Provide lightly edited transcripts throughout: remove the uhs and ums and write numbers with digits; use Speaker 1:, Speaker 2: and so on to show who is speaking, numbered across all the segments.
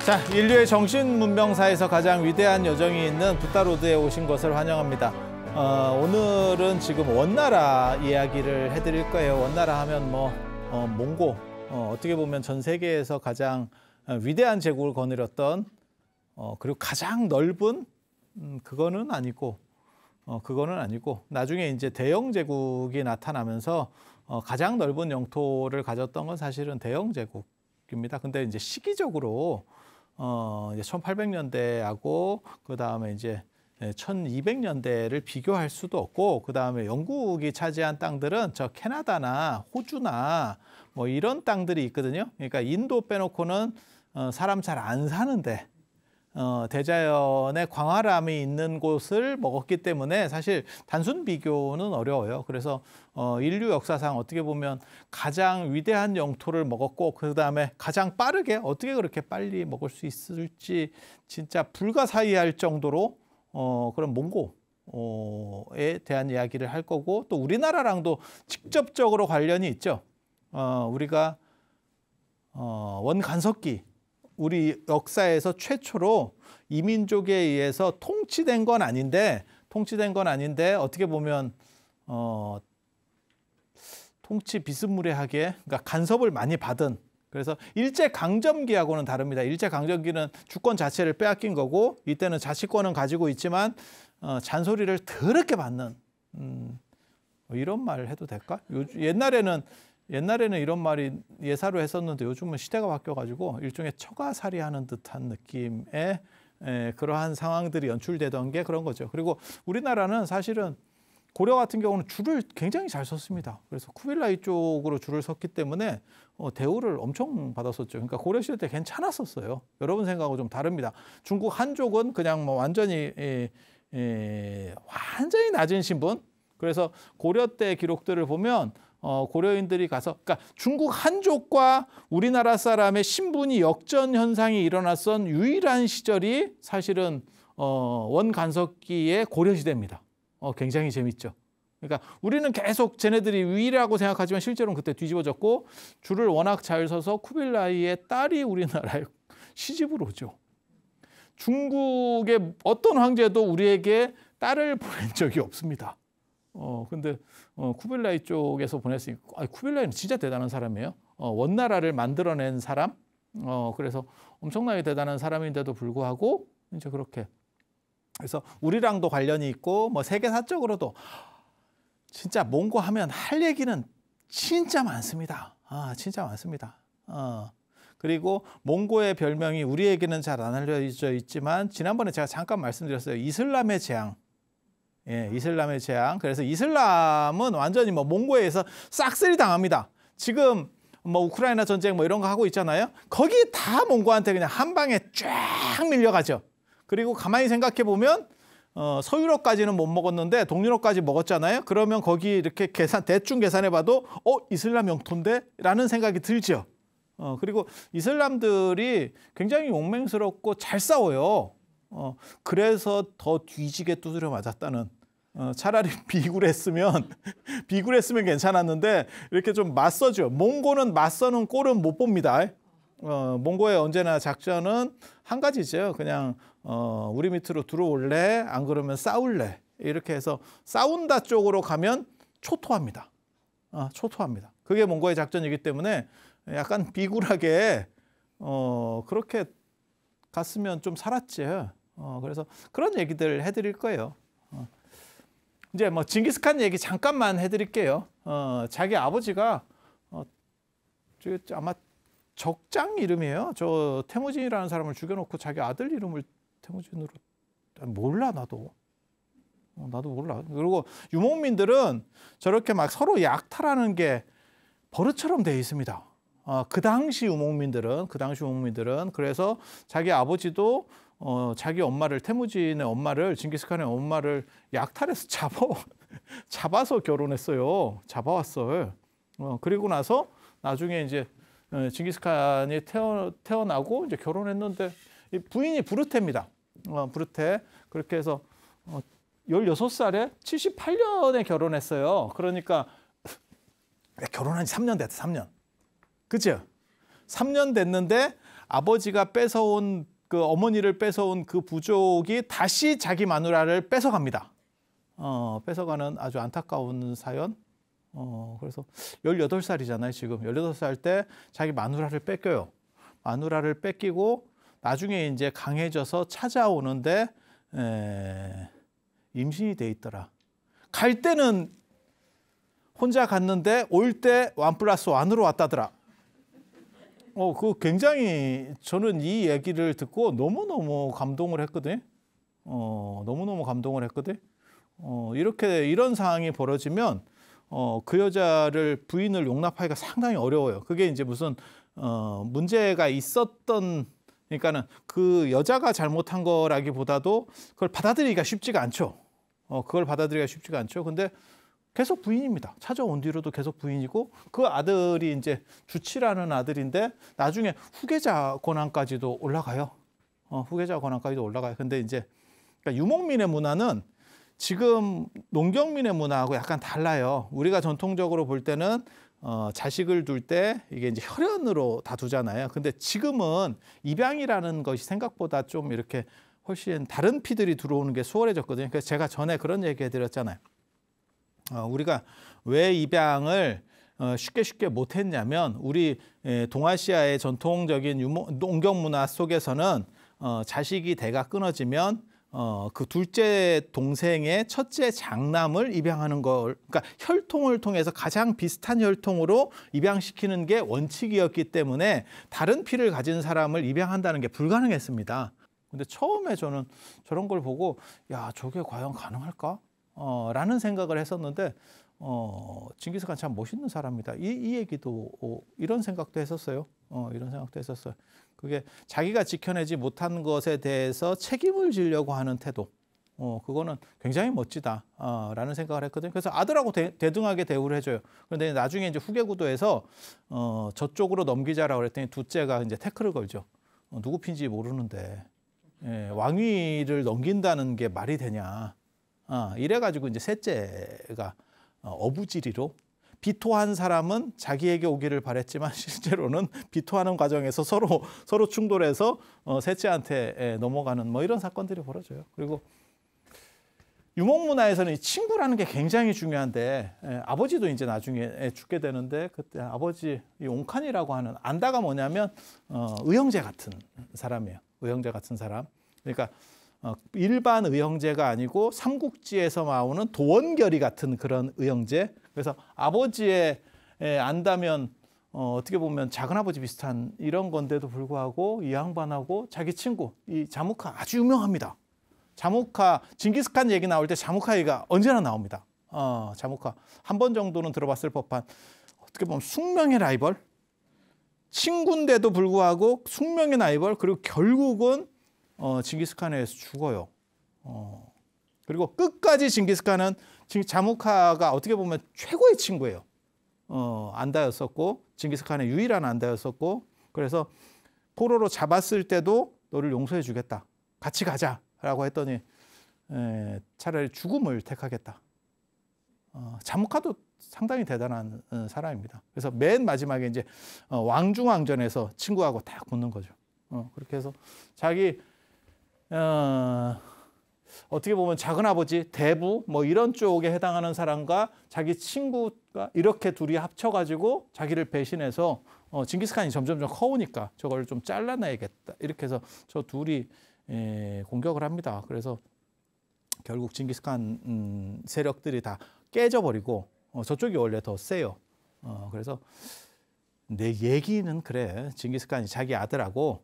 Speaker 1: 자, 인류의 정신문명사에서 가장 위대한 여정이 있는 붓다로드에 오신 것을 환영합니다. 오늘은 지금 원나라 이야기를 해드릴 거예요. 원나라 하면 몽고, 어떻게 보면 전 세계에서 가장 위대한 제국을 거느렸던 그리고 가장 넓은 그거는 아니고 나중에 이제 대영 제국이 나타나면서 가장 넓은 영토를 가졌던 건 사실은 대영 제국입니다. 근데 이제 시기적으로 이제 1800년대하고 그 다음에 이제 1200년대를 비교할 수도 없고, 그 다음에 영국이 차지한 땅들은 저 캐나다나 호주나 뭐 이런 땅들이 있거든요. 그러니까 인도 빼놓고는 사람 잘 안 사는데 대자연의 광활함이 있는 곳을 먹었기 때문에 사실 단순 비교는 어려워요. 그래서 인류 역사상 어떻게 보면 가장 위대한 영토를 먹었고, 그 다음에 가장 빠르게 어떻게 그렇게 빨리 먹을 수 있을지 진짜 불가사의할 정도로 그런 몽고에 대한 이야기를 할 거고, 또 우리나라랑도 직접적으로 관련이 있죠. 우리가 원간석기, 우리 역사에서 최초로 이민족에 의해서 통치된 건 아닌데 어떻게 보면 통치 비스무리하게, 그러니까 간섭을 많이 받은, 그래서 일제강점기하고는 다릅니다. 일제강점기는 주권 자체를 빼앗긴 거고, 이때는 자치권은 가지고 있지만 잔소리를 더럽게 받는, 이런 말을 해도 될까? 옛날에는 이런 말이 예사로 했었는데 요즘은 시대가 바뀌어가지고 일종의 처가살이하는 듯한 느낌의 그러한 상황들이 연출되던 게 그런 거죠. 그리고 우리나라는 사실은 고려 같은 경우는 줄을 굉장히 잘 섰습니다. 그래서 쿠빌라이 쪽으로 줄을 섰기 때문에 대우를 엄청 받았었죠. 그러니까 고려 시대 때 괜찮았었어요. 여러분 생각하고 좀 다릅니다. 중국 한족은 그냥 뭐 완전히 낮은 신분. 그래서 고려 때 기록들을 보면 고려인들이 가서, 그러니까 중국 한족과 우리나라 사람의 신분이 역전 현상이 일어났던 유일한 시절이 사실은 원간석기의 고려시대입니다. 굉장히 재밌죠. 그러니까 우리는 계속 쟤네들이 위라고 생각하지만 실제로는 그때 뒤집어졌고, 줄을 워낙 잘 서서 쿠빌라이의 딸이 우리나라에 시집을 오죠. 중국의 어떤 황제도 우리에게 딸을 보낸 적이 없습니다. 근데 쿠빌라이 쪽에서 보냈으니까, 쿠빌라이는 진짜 대단한 사람이에요. 원나라를 만들어낸 사람. 그래서 엄청나게 대단한 사람인데도 불구하고 이제 그렇게. 그래서 우리랑도 관련이 있고, 뭐 세계사적으로도 진짜 몽고 하면 할 얘기는 진짜 많습니다. 진짜 많습니다. 그리고 몽고의 별명이 우리에게는 잘 안 알려져 있지만, 지난번에 제가 잠깐 말씀드렸어요. 이슬람의 재앙. 예, 이슬람의 재앙. 그래서 이슬람은 완전히 뭐 몽고에서 싹쓸이 당합니다. 지금 뭐 우크라이나 전쟁 뭐 이런 거 하고 있잖아요. 거기 다 몽고한테 그냥 한 방에 쫙 밀려가죠. 그리고 가만히 생각해 보면 서유럽까지는 못 먹었는데 동유럽까지 먹었잖아요. 그러면 거기 이렇게 대충 계산해 봐도 이슬람 영토인데? 라는 생각이 들죠. 그리고 이슬람들이 굉장히 용맹스럽고 잘 싸워요. 그래서 더 뒤지게 두드려 맞았다는, 차라리 비굴했으면 괜찮았는데 이렇게 좀 맞서죠. 몽고는 맞서는 꼴은 못 봅니다. 몽고의 언제나 작전은 한 가지죠. 그냥 우리 밑으로 들어올래, 안 그러면 싸울래. 이렇게 해서 싸운다 쪽으로 가면 초토합니다. 초토합니다. 그게 몽고의 작전이기 때문에 약간 비굴하게 그렇게 갔으면 좀 살았지. 그래서 그런 얘기들 해드릴 거예요. 이제 뭐 징기스칸 얘기 잠깐만 해드릴게요. 자기 아버지가 아마 적장 이름이에요. 저 태무진이라는 사람을 죽여놓고 자기 아들 이름을 태무진으로, 몰라 나도 몰라. 그리고 유목민들은 저렇게 막 서로 약탈하는 게 버릇처럼 돼 있습니다. 그 당시 유목민들은 그래서 자기 아버지도 자기 엄마를, 태무진의 엄마를, 징기스칸의 엄마를 약탈해서 잡아서 결혼했어요. 잡아왔어요. 그리고 나서 나중에 이제 징기스칸이 태어나고 이제 결혼했는데, 부인이 부르테입니다. 부르테. 그렇게 해서 16살에 78년에 결혼했어요. 그러니까 결혼한 지 3년 됐다. 3년. 그죠? 3년 됐는데 아버지가 뺏어온 그 어머니를 뺏어온 그 부족이 다시 자기 마누라를 뺏어갑니다. 뺏어가는 아주 안타까운 사연. 그래서 18살이잖아요. 지금 18살 때 자기 마누라를 뺏겨요. 마누라를 뺏기고 나중에 이제 강해져서 찾아오는데 임신이 돼 있더라. 갈 때는 혼자 갔는데 올 때 1+1으로 왔다더라. 그 굉장히 저는 이 얘기를 듣고 너무너무 감동을 했거든요. 너무너무 감동을 했거든요. 이런 상황이 벌어지면 그 여자를 부인을 용납하기가 상당히 어려워요. 그게 이제 무슨 문제가 있었던 그러니까는 그 여자가 잘못한 거라기보다도 그걸 받아들이기가 쉽지가 않죠. 그걸 받아들이기가 쉽지가 않죠. 근데 계속 부인입니다. 찾아온 뒤로도 계속 부인이고 그 아들이 이제 주치라는 아들인데 나중에 후계자 권한까지도 올라가요. 후계자 권한까지도 올라가요. 근데 이제 그러니까 유목민의 문화는 지금 농경민의 문화하고 약간 달라요. 우리가 전통적으로 볼 때는 자식을 둘 때 이게 이제 혈연으로 다 두잖아요. 근데 지금은 입양이라는 것이 생각보다 좀 이렇게 훨씬 다른 피들이 들어오는 게 수월해졌거든요. 그래서 제가 전에 그런 얘기 해드렸잖아요. 우리가 왜 입양을 쉽게 못했냐면 우리 동아시아의 전통적인 농경 문화 속에서는 자식이 대가 끊어지면 그 둘째 동생의 첫째 장남을 입양하는 걸, 그러니까 혈통을 통해서 가장 비슷한 혈통으로 입양시키는 게 원칙이었기 때문에 다른 피를 가진 사람을 입양한다는 게 불가능했습니다. 근데 처음에 저는 저런 걸 보고 야, 저게 과연 가능할까? 라는 생각을 했었는데 징기스칸 참 멋있는 사람이다. 이 얘기도 이런 생각도 했었어요. 이런 생각도 했었어요. 그게 자기가 지켜내지 못한 것에 대해서 책임을 지려고 하는 태도. 그거는 굉장히 멋지다. 라는 생각을 했거든요. 그래서 아들하고 대등하게 대우를 해줘요. 그런데 나중에 이제 후계 구도에서 저쪽으로 넘기자라고 그랬더니 둘째가 이제 태클을 걸죠. 누구 핀지 모르는데 왕위를 넘긴다는 게 말이 되냐. 이래가지고 이제 셋째가 어부지리로 비토한 사람은 자기에게 오기를 바랬지만 실제로는 비토하는 과정에서 서로 충돌해서 셋째한테 넘어가는 뭐 이런 사건들이 벌어져요. 그리고 유목 문화에서는 친구라는 게 굉장히 중요한데 아버지도 이제 나중에 죽게 되는데 그때 아버지 이 옹칸이라고 하는 안다가 뭐냐면 의형제 같은 사람이에요. 의형제 같은 사람. 그러니까 일반 의형제가 아니고 삼국지에서 나오는 도원결이 같은 그런 의형제. 그래서 아버지의 안다면 어떻게 보면 작은아버지 비슷한 이런 건데도 불구하고 이 양반하고 자기 친구 이 자무카 아주 유명합니다. 자무카 징기스칸 얘기 나올 때 자무카 얘기가 언제나 나옵니다. 자무카 한 번 정도는 들어봤을 법한 어떻게 보면 숙명의 라이벌 친구인데도 불구하고 숙명의 라이벌 그리고 결국은 징기스칸에 의해서 죽어요. 그리고 끝까지 징기스칸은 자무카가 어떻게 보면 최고의 친구예요. 안다였었고 징기스칸의 유일한 안다였었고 그래서 포로로 잡았을 때도 너를 용서해 주겠다. 같이 가자라고 했더니 차라리 죽음을 택하겠다. 자무카도 상당히 대단한 사람입니다. 그래서 맨 마지막에 이제 왕중왕전에서 친구하고 딱 붙는 거죠. 그렇게 해서 자기 어떻게 보면 작은아버지, 대부 뭐 이런 쪽에 해당하는 사람과 자기 친구가 이렇게 둘이 합쳐가지고 자기를 배신해서 징기스칸이 점점 커오니까 저걸 좀 잘라내야겠다. 이렇게 해서 저 둘이 공격을 합니다. 그래서 결국 징기스칸 세력들이 다 깨져버리고 저쪽이 원래 더 세요. 그래서 내 얘기는 그래. 징기스칸이 자기 아들하고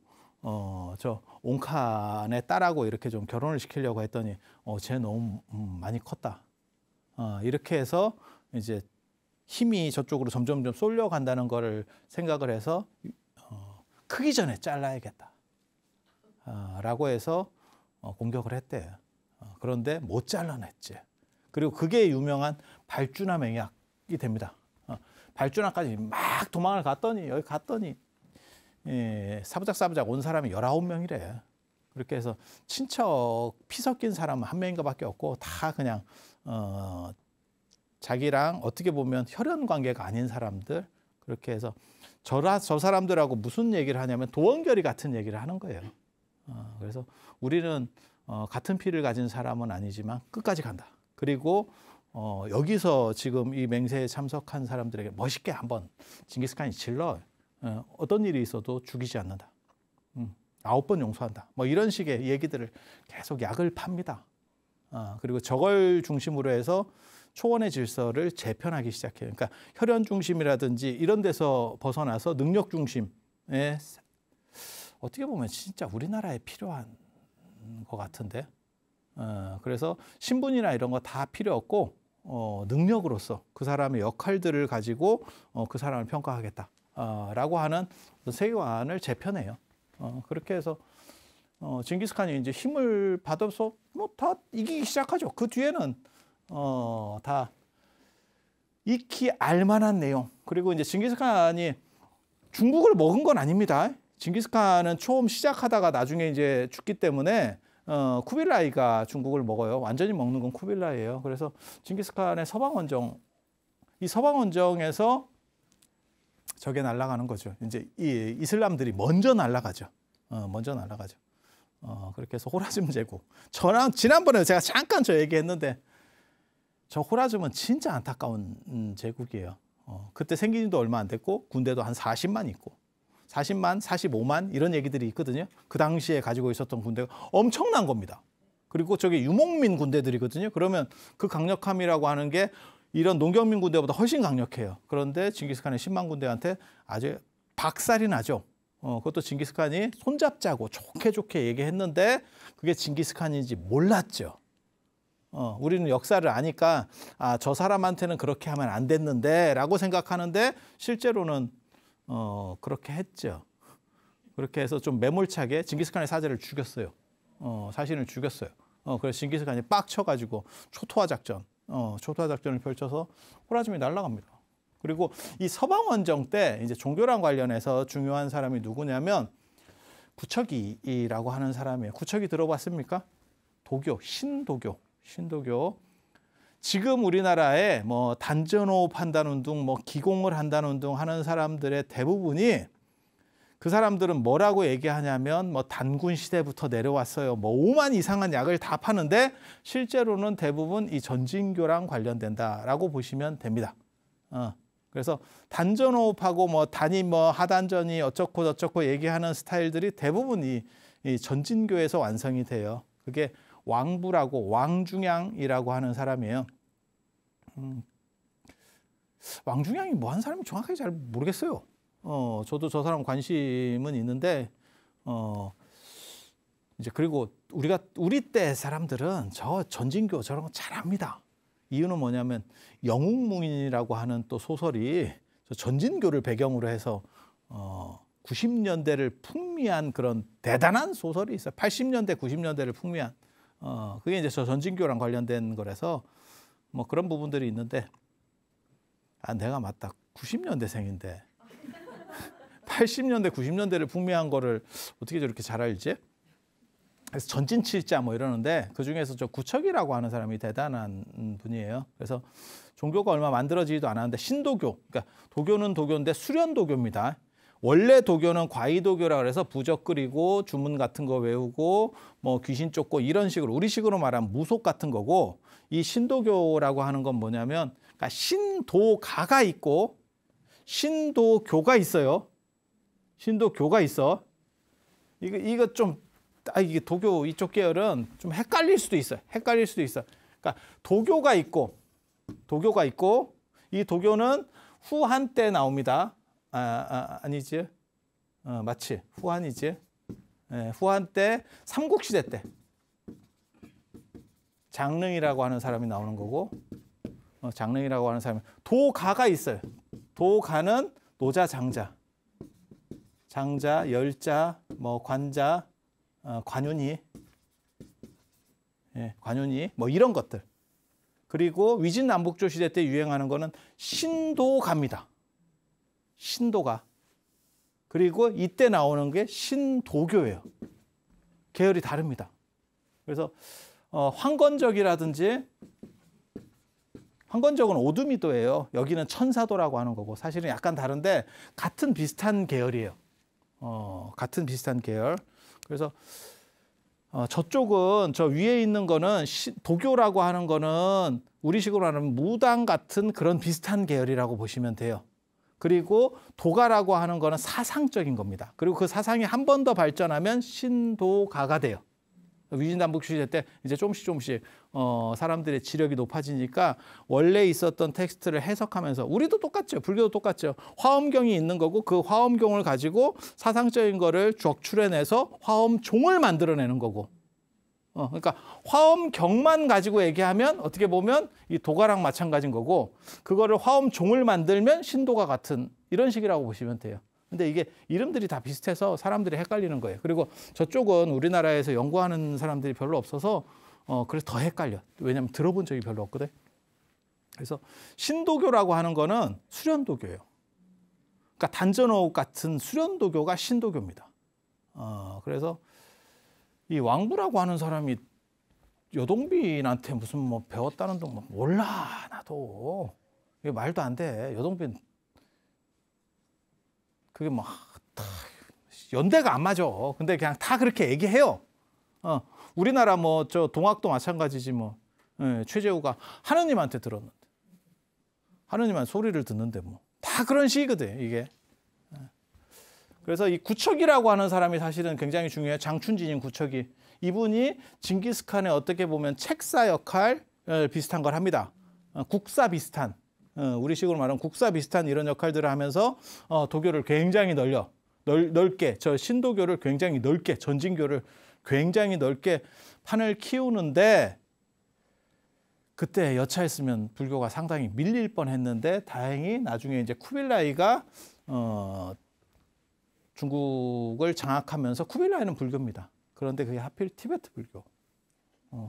Speaker 1: 저 옹칸의 딸하고 이렇게 좀 결혼을 시키려고 했더니 쟤 너무 많이 컸다. 이렇게 해서 이제 힘이 저쪽으로 점점 쏠려간다는 거를 생각을 해서 크기 전에 잘라야겠다. 라고 해서 공격을 했대요. 그런데 못 잘라냈지. 그리고 그게 유명한 발주나 맹약이 됩니다. 발주나까지 막 도망을 갔더니 여기 갔더니 사부작 온 사람이 19명이래. 그렇게 해서 친척 피 섞인 사람은 한 명인가 밖에 없고 다 그냥 자기랑 어떻게 보면 혈연 관계가 아닌 사람들 그렇게 해서 저 사람들하고 무슨 얘기를 하냐면 도원결의 같은 얘기를 하는 거예요. 그래서 우리는 같은 피를 가진 사람은 아니지만 끝까지 간다. 그리고 여기서 지금 이 맹세에 참석한 사람들에게 멋있게 한번 징기스칸이 질러 어떤 일이 있어도 죽이지 않는다. 9번 용서한다. 뭐 이런 식의 얘기들을 계속 약을 팝니다. 그리고 저걸 중심으로 해서 초원의 질서를 재편하기 시작해요. 그러니까 혈연 중심이라든지 이런 데서 벗어나서 능력 중심에 어떻게 보면 진짜 우리나라에 필요한 것 같은데. 그래서 신분이나 이런 거 다 필요 없고 능력으로서 그 사람의 역할들을 가지고 그 사람을 평가하겠다라고 하는 세계관을 재편해요. 그렇게 해서 징기스칸이 이제 힘을 받아서 뭐 다 이기기 시작하죠. 그 뒤에는 다 익히 알만한 내용. 그리고 이제 징기스칸이 중국을 먹은 건 아닙니다. 징기스칸은 처음 시작하다가 나중에 이제 죽기 때문에 쿠빌라이가 중국을 먹어요. 완전히 먹는 건 쿠빌라이예요. 그래서 징기스칸의 서방원정, 이 서방원정에서 저게 날아가는 거죠. 이제 이 이슬람들이 먼저 날아가죠. 먼저 날아가죠. 그렇게 해서 호라즘 제국. 지난번에 제가 잠깐 저 얘기했는데 저 호라즘은 진짜 안타까운 제국이에요. 그때 생긴 지도 얼마 안 됐고 군대도 한 40만 있고 40만, 45만 이런 얘기들이 있거든요. 그 당시에 가지고 있었던 군대가 엄청난 겁니다. 그리고 저게 유목민 군대들이거든요. 그러면 그 강력함이라고 하는 게 이런 농경민 군대보다 훨씬 강력해요. 그런데 징기스칸의 10만 군대한테 아주 박살이 나죠. 그것도 징기스칸이 손잡자고 좋게 얘기했는데 그게 징기스칸인지 몰랐죠. 우리는 역사를 아니까 저 사람한테는 그렇게 하면 안 됐는데 라고 생각하는데 실제로는 그렇게 했죠. 그렇게 해서 좀 매몰차게 징기스칸의 사제를 죽였어요. 사신을 죽였어요. 그래서 징기스칸이 빡쳐가지고 초토화 작전을 펼쳐서 호라즘이 날아갑니다. 그리고 이 서방원정 때 이제 종교랑 관련해서 중요한 사람이 누구냐면 구척이라고 하는 사람이에요. 구척이 들어봤습니까? 신도교. 지금 우리나라에 뭐 단전호흡 한다는 둥, 뭐 기공을 한다는 둥 하는 사람들의 대부분이 그 사람들은 뭐라고 얘기하냐면 뭐 단군 시대부터 내려왔어요. 뭐 5만 이상한 약을 다 파는데 실제로는 대부분 이 전진교랑 관련된다라고 보시면 됩니다. 그래서 단전호흡하고 뭐 단임 뭐 하단전이 어쩌고 저쩌고 얘기하는 스타일들이 대부분 이 전진교에서 완성이 돼요. 그게 왕부라고 왕중양이라고 하는 사람이에요. 왕중양이 뭐 한 사람이 정확하게 잘 모르겠어요. 저도 저 사람 관심은 있는데 이제 그리고 우리 때 사람들은 저 전진교 저런 거 잘합니다. 이유는 뭐냐면 영웅문이라고 하는 또 소설이 저 전진교를 배경으로 해서 90년대를 풍미한 그런 대단한 소설이 있어요. 80년대, 90년대를 풍미한 그게 이제 저 전진교랑 관련된 거라서 뭐 그런 부분들이 있는데 내가 맞다. 90년대생인데 80년대, 90년대를 풍미한 거를 어떻게 저렇게 잘 알지? 그래서 전진칠자 뭐 이러는데 그중에서 저 구척이라고 하는 사람이 대단한 분이에요. 그래서 종교가 얼마 만들어지지도 않았는데 신도교, 그러니까 도교는 도교인데 수련도교입니다. 원래 도교는 과이도교라 그래서 부적 끓이고 주문 같은 거 외우고 뭐 귀신 쫓고 이런 식으로 우리식으로 말하면 무속 같은 거고 이 신도교라고 하는 건 뭐냐면 그러니까 신도가가 있고 신도교가 있어요. 신도교가 있어. 이거 좀 이게 도교 이쪽 계열은 좀 헷갈릴 수도 있어요. 그러니까 도교가 있고 이 도교는 후한 때 나옵니다. 아니지? 맞지? 후한이지? 후한 때 삼국시대 때 장릉이라고 하는 사람이 나오는 거고 장릉이라고 하는 사람이 도가가 있어요. 도가는 노자, 장자, 열자, 뭐 관자, 관윤이, 관윤이 뭐 이런 것들. 그리고 위진남북조 시대 때 유행하는 거는 신도가입니다. 신도가. 그리고 이때 나오는 게 신도교예요. 계열이 다릅니다. 그래서 황건적이라든지 황건적은 오두미도예요. 여기는 천사도라고 하는 거고 사실은 약간 다른데 같은 비슷한 계열이에요. 같은 비슷한 계열. 그래서 저쪽은 저 위에 있는 거는 도교라고 하는 거는 우리식으로 하면 무당 같은 그런 비슷한 계열이라고 보시면 돼요. 그리고 도가라고 하는 거는 사상적인 겁니다. 그리고 그 사상이 한 번 더 발전하면 신도가가 돼요. 위진남북 시대 때 이제 조금씩 사람들의 지력이 높아지니까 원래 있었던 텍스트를 해석하면서 우리도 똑같죠. 불교도 똑같죠. 화엄경이 있는 거고 그 화엄경을 가지고 사상적인 거를 적출해내서 화엄종을 만들어내는 거고. 그러니까 화엄경만 가지고 얘기하면 어떻게 보면 이 도가랑 마찬가지인 거고 그거를 화엄종을 만들면 신도가 같은 이런 식이라고 보시면 돼요. 근데 이게 이름들이 다 비슷해서 사람들이 헷갈리는 거예요. 그리고 저쪽은 우리나라에서 연구하는 사람들이 별로 없어서 그래서 더 헷갈려. 왜냐하면 들어본 적이 별로 없거든. 그래서 신도교라고 하는 거는 수련도교예요. 그러니까 단전호흡 같은 수련도교가 신도교입니다. 그래서 이 왕부라고 하는 사람이 여동빈한테 무슨 뭐 배웠다는 둥 몰라 나도 이게 말도 안 돼. 여동빈 그게 뭐 연대가 안 맞아. 근데 그냥 다 그렇게 얘기해요. 우리나라 뭐 저 동학도 마찬가지지 뭐. 최재우가 하느님한테 들었는데 하느님한테 소리를 듣는데 뭐 다 그런 식이거든 이게. 그래서 이 구척이라고 하는 사람이 사실은 굉장히 중요해요. 장춘진인 구척이. 이분이 징기스칸의 어떻게 보면 책사 역할 비슷한 걸 합니다. 국사 비슷한. 우리식으로 말하면 국사 비슷한 이런 역할들을 하면서 도교를 굉장히 넓게 저 신도교를 굉장히 넓게 전진교를 굉장히 넓게 판을 키우는데 그때 여차했으면 불교가 상당히 밀릴 뻔했는데 다행히 나중에 이제 쿠빌라이가 중국을 장악하면서 쿠빌라이는 불교입니다. 그런데 그게 하필 티베트 불교,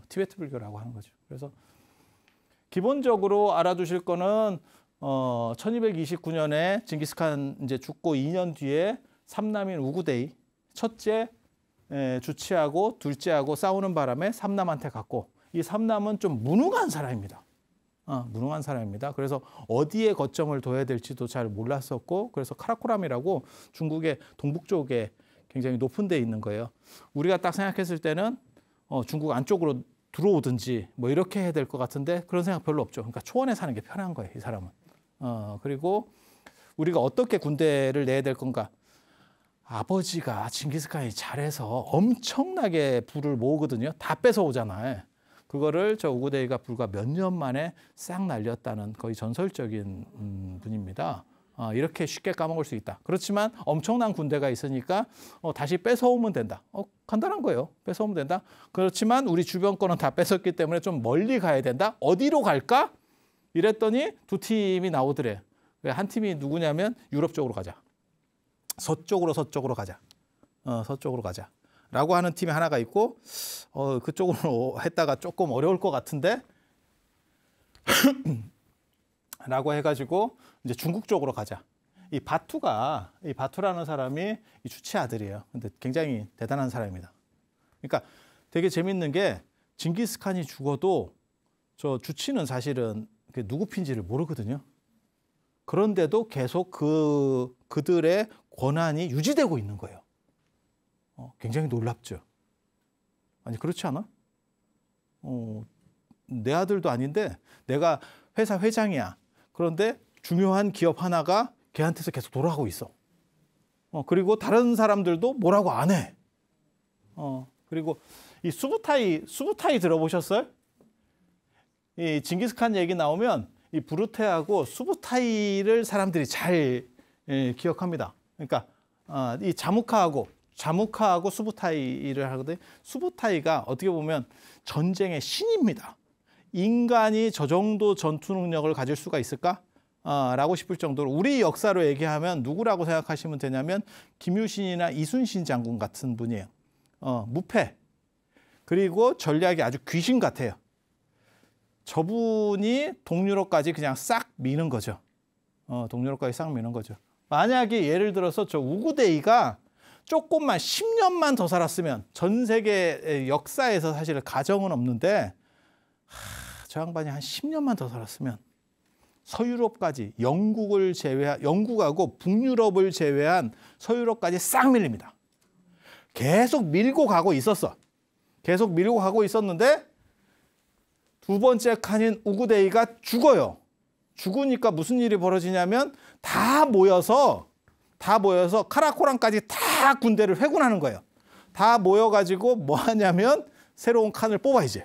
Speaker 1: 티베트 불교라고 하는 거죠. 그래서 기본적으로 알아두실 거는 1229년에 징기스칸 이제 죽고 2년 뒤에 삼남인 우구데이 첫째 주치하고 둘째하고 싸우는 바람에 삼남한테 갔고 이 삼남은 좀 무능한 사람입니다. 무능한 사람입니다. 그래서 어디에 거점을 둬야 될지도 잘 몰랐었고 그래서 카라코람이라고 중국의 동북쪽에 굉장히 높은 데 있는 거예요. 우리가 딱 생각했을 때는 중국 안쪽으로 들어오든지 뭐 이렇게 해야 될 것 같은데 그런 생각 별로 없죠. 그러니까 초원에 사는 게 편한 거예요, 이 사람은. 그리고 우리가 어떻게 군대를 내야 될 건가? 아버지가 징기스칸이 잘해서 엄청나게 부를 모으거든요. 다 뺏어오잖아요. 그거를 저 우구데이가 불과 몇 년 만에 싹 날렸다는 거의 전설적인 분입니다. 이렇게 쉽게 까먹을 수 있다. 그렇지만 엄청난 군대가 있으니까 다시 뺏어오면 된다. 간단한 거예요. 뺏어오면 된다. 그렇지만 우리 주변 거는 다 뺏었기 때문에 좀 멀리 가야 된다. 어디로 갈까? 이랬더니 두 팀이 나오더래. 한 팀이 누구냐면 유럽 쪽으로 가자. 서쪽으로 가자. 서쪽으로 가자. 라고 하는 팀이 하나가 있고 그쪽으로 했다가 조금 어려울 것 같은데 라고 해가지고 이제 중국 쪽으로 가자. 이 바투라는 사람이 이 주치 아들이에요. 근데 굉장히 대단한 사람입니다. 그러니까 되게 재밌는 게 징기스칸이 죽어도 저 주치는 사실은 누구 핀지를 모르거든요. 그런데도 계속 그들의 권한이 유지되고 있는 거예요. 굉장히 놀랍죠. 아니 그렇지 않아? 내 아들도 아닌데 내가 회사 회장이야. 그런데 중요한 기업 하나가 걔한테서 계속 돌아가고 있어. 그리고 다른 사람들도 뭐라고 안 해. 그리고 이 수부타이 들어보셨어요? 이 징기스칸 얘기 나오면 이 부르테하고 수부타이를 사람들이 잘 기억합니다. 그러니까 이 자무카하고 수부타이를 하거든요. 수부타이가 어떻게 보면 전쟁의 신입니다. 인간이 저 정도 전투 능력을 가질 수가 있을까? 라고 싶을 정도로 우리 역사로 얘기하면 누구라고 생각하시면 되냐면 김유신이나 이순신 장군 같은 분이에요. 무패. 그리고 전략이 아주 귀신 같아요. 저분이 동유럽까지 그냥 싹 미는 거죠. 동유럽까지 싹 미는 거죠. 만약에 예를 들어서 저 우구데이가 조금만 10년만 더 살았으면 전 세계 역사에서 사실 가정은 없는데 저 양반이 한 10년만 더 살았으면 서유럽까지 영국하고 북유럽을 제외한 서유럽까지 싹 밀립니다. 계속 밀고 가고 있었어. 계속 밀고 가고 있었는데 두 번째 칸인 우구데이가 죽어요. 죽으니까 무슨 일이 벌어지냐면 다 모여서 카라코람까지 다 군대를 회군하는 거예요. 다 모여가지고 뭐 하냐면 새로운 칸을 뽑아야지.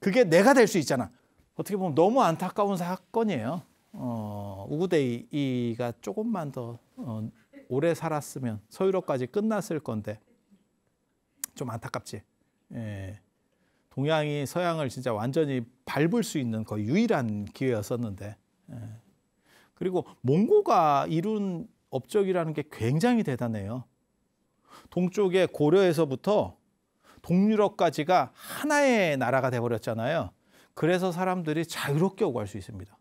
Speaker 1: 그게 내가 될 수 있잖아. 어떻게 보면 너무 안타까운 사건이에요. 우구데이가 조금만 더 오래 살았으면 서유럽까지 끝났을 건데 좀 안타깝지. 예. 동양이 서양을 진짜 완전히 밟을 수 있는 거의 유일한 기회였었는데. 예. 그리고 몽고가 이룬 업적이라는 게 굉장히 대단해요. 동쪽의 고려에서부터 동유럽까지가 하나의 나라가 돼버렸잖아요. 그래서 사람들이 자유롭게 오고 갈 수 있습니다.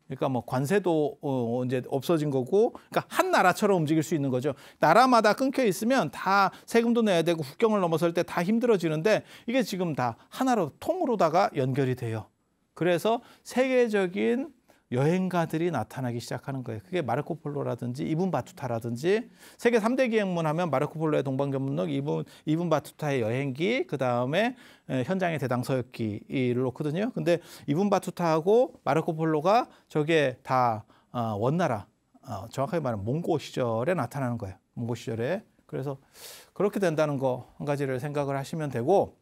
Speaker 1: 그러니까 뭐 관세도 이제 없어진 거고, 그러니까 한 나라처럼 움직일 수 있는 거죠. 나라마다 끊겨 있으면 다 세금도 내야 되고 국경을 넘어설 때 다 힘들어지는데 이게 지금 다 하나로 통으로다가 연결이 돼요. 그래서 세계적인 여행가들이 나타나기 시작하는 거예요. 그게 마르코 폴로라든지 이분 바투타라든지 세계 3대 기행문 하면 마르코 폴로의 동방견문록, 이분 바투타의 여행기, 그다음에 현장의 대당 서역기를 놓거든요. 근데 이분 바투타하고 마르코 폴로가 저게 다 원나라, 정확하게 말하면 몽고 시절에 나타나는 거예요. 몽고 시절에. 그래서 그렇게 된다는 거 한 가지를 생각을 하시면 되고,